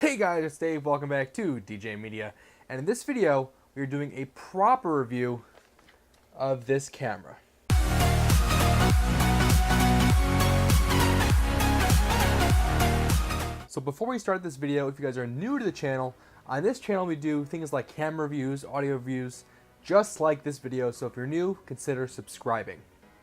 Hey guys, it's Dave. Welcome back to DJ Media. And in this video, we're doing a proper review of this camera. So before we start this video, if you guys are new to the channel, on this channel we do things like camera reviews, audio reviews, just like this video. So if you're new, consider subscribing.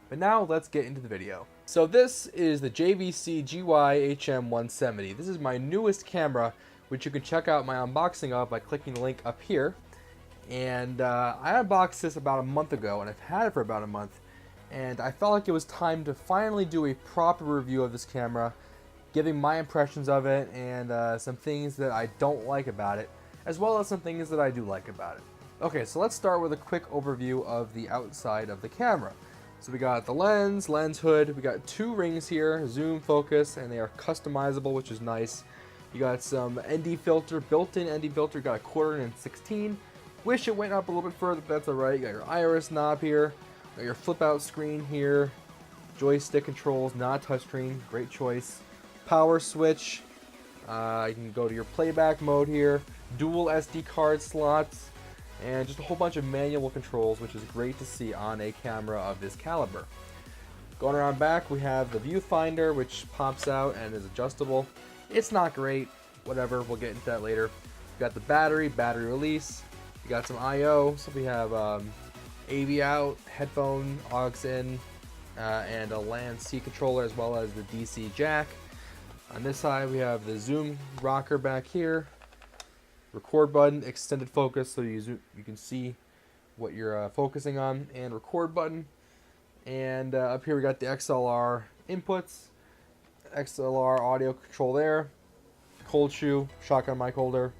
But now let's get into the video. So this is the JVC GY-HM170. This is my newest camera, which you can check out my unboxing of by clicking the link up here. And I unboxed this about a month ago, and I've had it for about a month. And I felt like it was time to finally do a proper review of this camera, giving my impressions of it and some things that I don't like about it, as well as some things that I do like about it. Okay, so let's start with a quick overview of the outside of the camera. So we got the lens hood, we got two rings here, zoom, focus, and they are customizable, which is nice. You got some ND filter, built-in ND filter, you got a 1/4 and 16. Wish it went up a little bit further, but that's alright. You got your iris knob here, got your flip-out screen here, joystick controls, not touchscreen, great choice. Power switch, you can go to your playback mode here, dual SD card slots, and just a whole bunch of manual controls, which is great to see on a camera of this caliber. Going around back, we have the viewfinder, which pops out and is adjustable. It's not great, whatever, we'll get into that later. We got the battery release, we got some I/O, so we have AV out, headphone, aux in, and a LAN C controller, as well as the DC jack. On this side, we have the zoom rocker back here, record button, extended focus, so you can see what you're focusing on, and record button. And up here we got the XLR inputs, XLR audio control there, cold shoe, shotgun mic holder,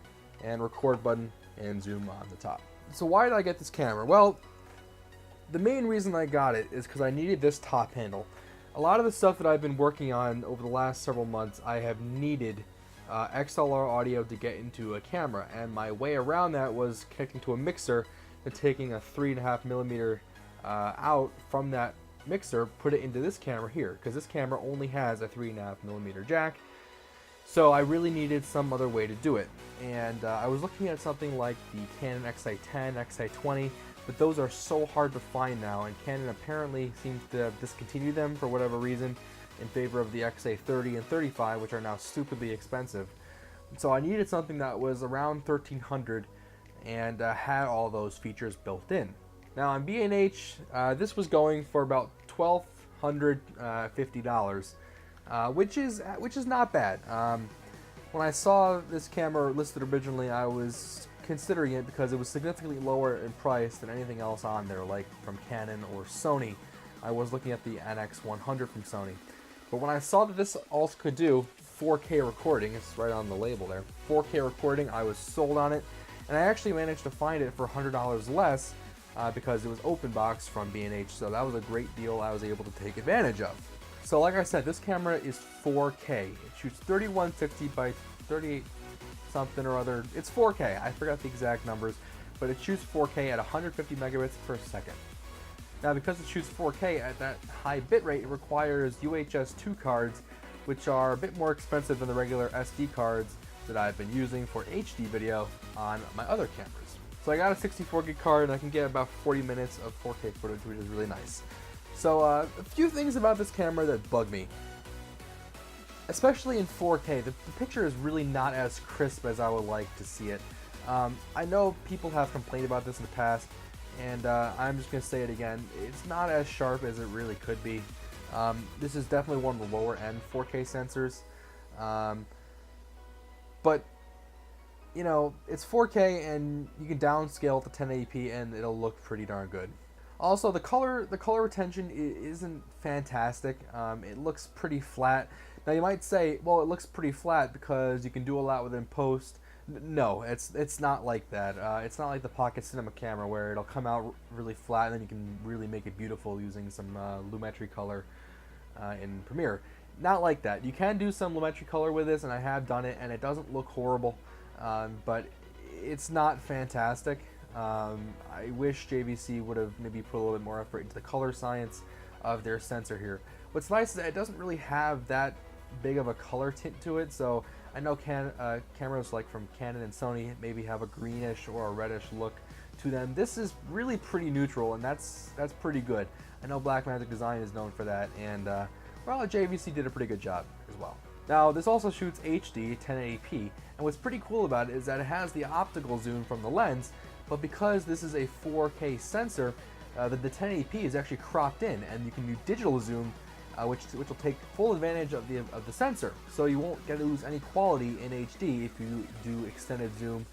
and record button and zoom on the top. So why did I get this camera? Well, the main reason I got it is because I needed this top handle. A lot of the stuff that I've been working on over the last several months, I have needed XLR audio to get into a camera, and my way around that was connecting to a mixer and taking a 3.5mm out from that mixer, put it into this camera here, because this camera only has a 3.5mm jack. So I really needed some other way to do it, and I was looking at something like the Canon XI10, XI20, but those are so hard to find now, and Canon apparently seems to have discontinued them for whatever reason in favor of the XA30 and 35, which are now stupidly expensive. So I needed something that was around $1,300 and had all those features built in. Now on B&H, this was going for about $1,250, which is not bad. When I saw this camera listed originally, I was considering it because it was significantly lower in price than anything else on there, like from Canon or Sony. I was looking at the NX100 from Sony. But when I saw that this also could do 4K recording, it's right on the label there, 4K recording, I was sold on it. And I actually managed to find it for $100 less because it was open box from B&H, so that was a great deal I was able to take advantage of. So like I said, this camera is 4K. It shoots 3160 by 38 something or other. It's 4K, I forgot the exact numbers, but it shoots 4K at 150 megabits per second. Now because it shoots 4K at that high bitrate, it requires UHS 2 cards, which are a bit more expensive than the regular SD cards that I've been using for HD video on my other cameras. So I got a 64 gig card and I can get about 40 minutes of 4K footage, which is really nice. So a few things about this camera that bug me. Especially in 4K, the picture is really not as crisp as I would like to see it. I know people have complained about this in the past, and I'm just going to say it again. It's not as sharp as it really could be. This is definitely one of the lower end 4K sensors. But, you know, it's 4K and you can downscale it to 1080p and it'll look pretty darn good. Also, the color retention isn't fantastic. It looks pretty flat. Now you might say, well, it looks pretty flat because you can do a lot within post. No, it's not like that. It's not like the Pocket Cinema camera where it'll come out really flat and then you can really make it beautiful using some Lumetri color in Premiere. Not like that. You can do some Lumetri color with this, and I have done it, and it doesn't look horrible, but it's not fantastic. I wish JVC would have maybe put a little bit more effort into the color science of their sensor here. What's nice is that it doesn't really have that big of a color tint to it, so I know cameras like from Canon and Sony maybe have a greenish or a reddish look to them. This is really pretty neutral, and that's pretty good. I know Blackmagic Design is known for that, and well, JVC did a pretty good job as well. Now, this also shoots HD 1080p, and what's pretty cool about it is that it has the optical zoom from the lens, but because this is a 4K sensor, the 1080p is actually cropped in, and you can do digital zoom, which will take full advantage of the sensor. So you won't get to lose any quality in HD if you do extended zoom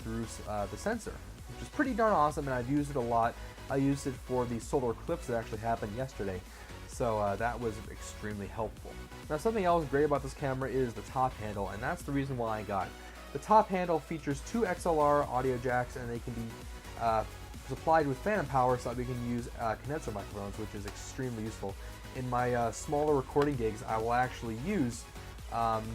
through the sensor, which is pretty darn awesome, and I've used it a lot. I used it for the solar eclipse that actually happened yesterday, so that was extremely helpful. Now, something else great about this camera is the top handle, and that's the reason why I got it. The top handle features 2 XLR audio jacks, and they can be supplied with phantom power so that we can use condenser microphones, which is extremely useful. In my smaller recording gigs, I will actually use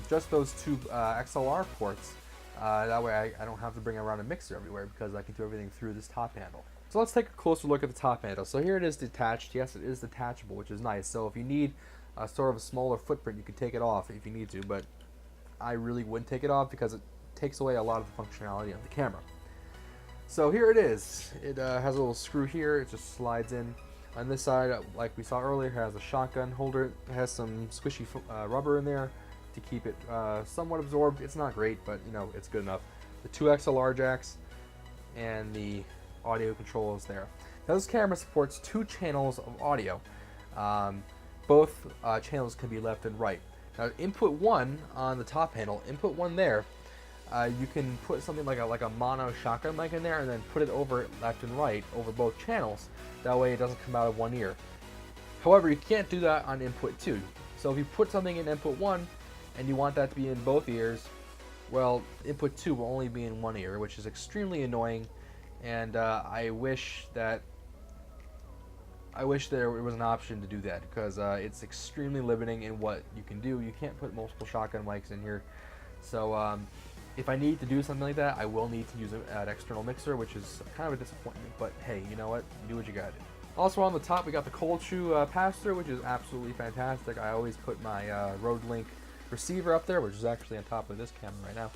just those 2 XLR ports. That way I don't have to bring around a mixer everywhere because I can do everything through this top handle. So let's take a closer look at the top handle. So here it is detached. Yes, it is detachable, which is nice. So if you need sort of a smaller footprint, you can take it off if you need to, but I really wouldn't take it off because it takes away a lot of the functionality of the camera. So here it is. It has a little screw here. It just slides in. On this side, like we saw earlier, it has a shotgun holder. It has some squishy rubber in there to keep it somewhat absorbed. It's not great, but you know, it's good enough. The 2 XLR jacks and the audio controls there. Now this camera supports 2 channels of audio. Both channels can be left and right. Now input 1 on the top panel, input 1 there, you can put something like a mono shotgun mic in there and then put it over left and right over both channels. That way it doesn't come out of one ear. However, you can't do that on input 2. So if you put something in input 1 and you want that to be in both ears, well, input 2 will only be in one ear, which is extremely annoying, and I wish there was an option to do that, because it's extremely limiting in what you can do. You can't put multiple shotgun mics in here. So if I need to do something like that, I will need to use an external mixer, which is kind of a disappointment, but hey, you know what? You do what you gotta do. Also on the top, we got the Cold Shoe pass-through, which is absolutely fantastic. I always put my Rode Link receiver up there, which is actually on top of this camera right now.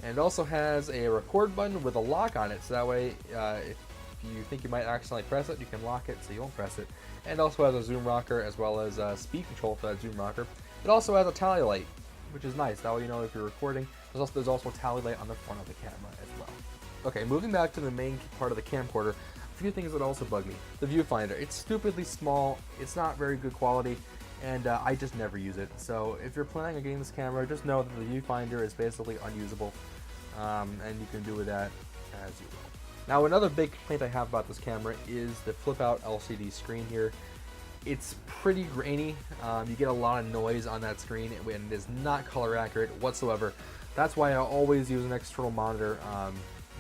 And it also has a record button with a lock on it, so that way if you think you might accidentally press it, you can lock it so you won't press it. And it also has a zoom rocker as well as speed control for that zoom rocker. It also has a tally light, which is nice. That way you know if you're recording. There's also a tally light on the front of the camera as well. Okay, moving back to the main part of the camcorder, a few things that also bug me. The viewfinder. It's stupidly small, it's not very good quality, and I just never use it. So if you're planning on getting this camera, just know that the viewfinder is basically unusable, and you can do with that as you will. Now, another big complaint I have about this camera is the flip-out LCD screen here. It's pretty grainy. You get a lot of noise on that screen, and it is not color accurate whatsoever. That's why I always use an external monitor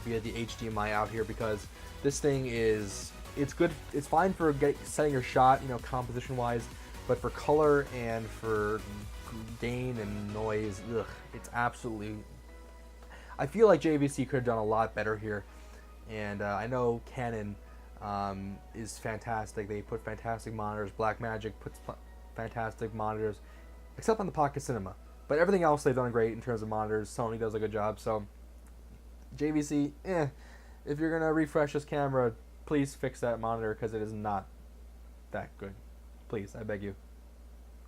via the HDMI out here, because this thing it's good. It's fine for setting your shot, you know, composition-wise, but for color and for gain and noise, ugh, it's absolutely. I feel like JVC could have done a lot better here, and I know Canon is fantastic. They put fantastic monitors. Blackmagic puts fantastic monitors, except on the Pocket Cinema. But everything else they've done great in terms of monitors. Sony does a good job. So JVC, if you're gonna refresh this camera, please fix that monitor because it is not that good. Please, I beg you.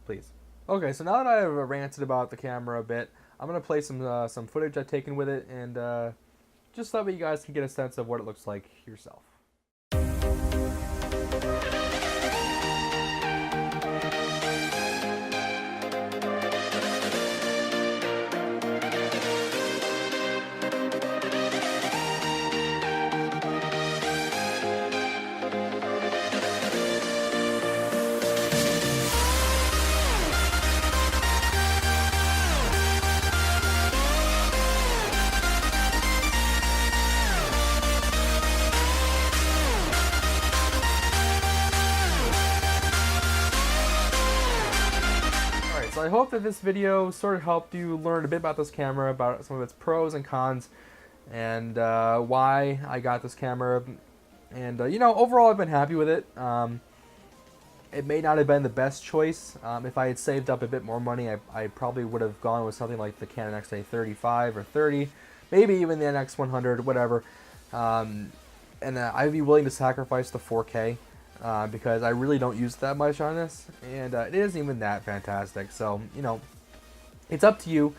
Please. Okay, so now that I've ranted about the camera a bit, I'm gonna play some footage I've taken with it, and just so that you guys can get a sense of what it looks like yourself. So I hope that this video sort of helped you learn a bit about this camera, about some of its pros and cons, and why I got this camera. And you know, overall I've been happy with it. it may not have been the best choice. If I had saved up a bit more money, I probably would have gone with something like the Canon XA35 or 30, maybe even the NX100, whatever. And I'd be willing to sacrifice the 4K because I really don't use that much on this, and it isn't even that fantastic. So, you know, it's up to you,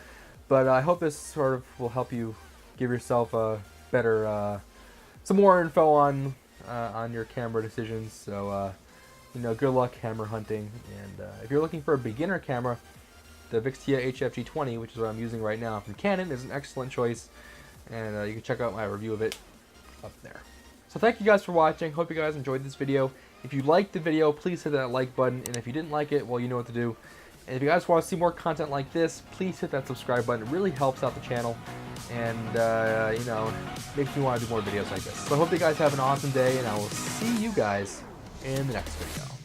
but I hope this sort of will help you give yourself a better, some more info on your camera decisions. So, you know, good luck camera hunting. And if you're looking for a beginner camera, the Vixia HF-G20, which is what I'm using right now from Canon, is an excellent choice. And you can check out my review of it up there. So thank you guys for watching. Hope you guys enjoyed this video. If you liked the video, please hit that like button. And if you didn't like it, well, you know what to do. And if you guys want to see more content like this, please hit that subscribe button. It really helps out the channel. And, you know, makes me want to do more videos like this. So I hope you guys have an awesome day, and I will see you guys in the next video.